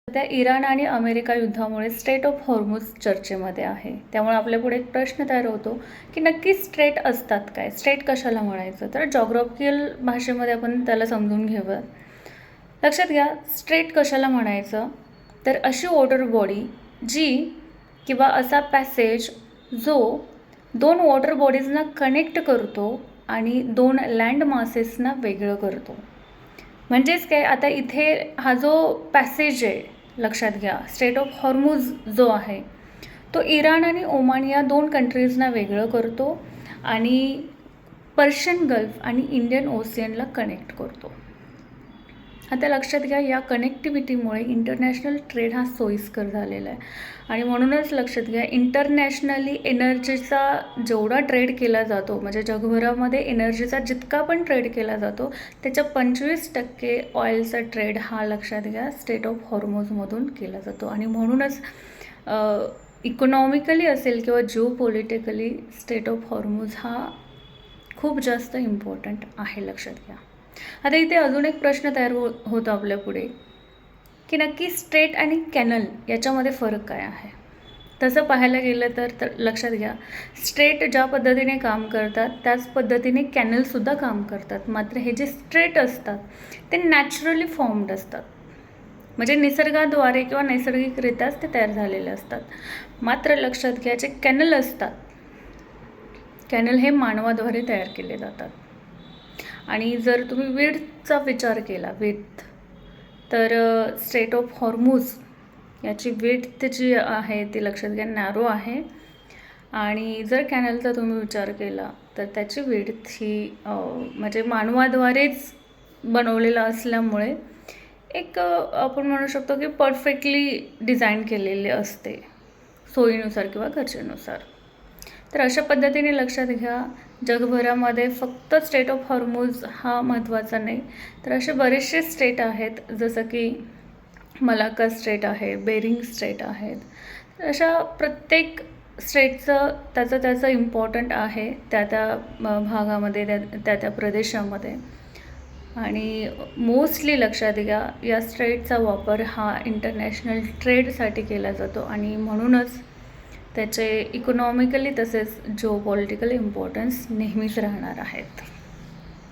सध्या इराण आणि अमेरिका युद्धामुळे स्ट्रेट ऑफ हॉर्मुझ चर्चेमध्ये आहे. त्यामुळे आपल्यापुढे एक प्रश्न तयार होतो की नक्की स्ट्रेट असतात काय, स्ट्रेट कशाला म्हणायचं. तर जॉग्राफिकल भाषेमध्ये आपण त्याला समजून घेऊया. लक्षात घ्या, स्ट्रेट कशाला म्हणायचं तर अशी वॉटर बॉडी जी किंवा असा पॅसेज जो दोन वॉटर बॉडीजना कनेक्ट करतो आणि दोन लँड मासेसना वेगळं करतो. म्हणजेच काय, आता इथे हा जो पॅसेज आहे, लक्षात घ्या, स्ट्रेट ऑफ हॉर्मुझ जो आहे तो इराण आणि ओमान या दोन कंट्रीजना वेगळं करतो आणि पर्शियन गल्फ आणि इंडियन ओशियनला कनेक्ट करतो. आता लक्षात घ्या, या कनेक्टिव्हिटीमुळे इंटरनॅशनल ट्रेड हा सोयीस्कर झालेला आहे आणि म्हणूनच लक्षात घ्या, इंटरनॅशनली एनर्जीचा जेवढा ट्रेड केला जातो, म्हणजे जगभरामध्ये एनर्जीचा जितका पण ट्रेड केला जातो त्याच्या 25% ऑइलचा ट्रेड हा, लक्षात घ्या, स्ट्रेट ऑफ हॉर्मुझमधून केला जातो. आणि म्हणूनच इकॉनॉमिकली असेल किंवा जिओ पॉलिटिकली स्ट्रेट ऑफ हॉर्मुझ हा खूप जास्त इम्पॉर्टंट आहे, लक्षात घ्या. आता इथे अजून एक प्रश्न तयार होतो आपल्या पुढे की नक्की स्ट्रेट आणि कॅनल याच्यामध्ये फरक काय आहे. तसं पाहायला गेलं तर लक्षात घ्या, स्ट्रेट ज्या पद्धतीने काम करतात त्याच पद्धतीने कॅनलसुद्धा काम करतात. मात्र हे जे स्ट्रेट असतात ते नॅचरली फॉर्म्ड असतात, म्हणजे निसर्गाद्वारे किंवा नैसर्गिकरित्याच ते तयार झालेले असतात. मात्र लक्षात घ्या, जे कॅनल असतात, कॅनल हे मानवाद्वारे तयार केले जातात. आणि जर तुम्ही विड्थचा विचार केला, विड्थ, तर स्ट्रेट ऑफ हॉर्मुझ याची विड्थ जी आहे ती, लक्षात घ्या, नॅरो आहे. आणि जर कॅनलचा तुम्ही विचार केला तर त्याची विड्थ ही म्हणजे मानवाद्वारेच बनवलेला असल्यामुळे एक आपण म्हणू शकतो की परफेक्टली डिझाईन केलेले असते सोयीनुसार किंवा गरजेनुसार. तर अशा पद्धतीने लक्षात घ्या, जगभरामध्ये फक्त स्ट्रेट ऑफ हॉर्मुझ हा महत्त्वाचा नाही, तर असे बरेचसे स्ट्रेट आहेत, जसं की मलाक्का स्ट्रेट आहे, बेरिंग स्ट्रेट आहेत. तर अशा प्रत्येक स्ट्रेटचं त्याचं इम्पॉर्टंट आहे त्या भागामध्ये, त्या प्रदेशामध्ये. आणि मोस्टली लक्षात घ्या, या स्ट्रेटचा वापर हा इंटरनॅशनल ट्रेडसाठी केला जातो आणि म्हणूनच त्याचे इकॉनॉमिकली तसेच जिओ पॉलिटिकल इम्पॉर्टन्स नेहमीच राहणार आहेत.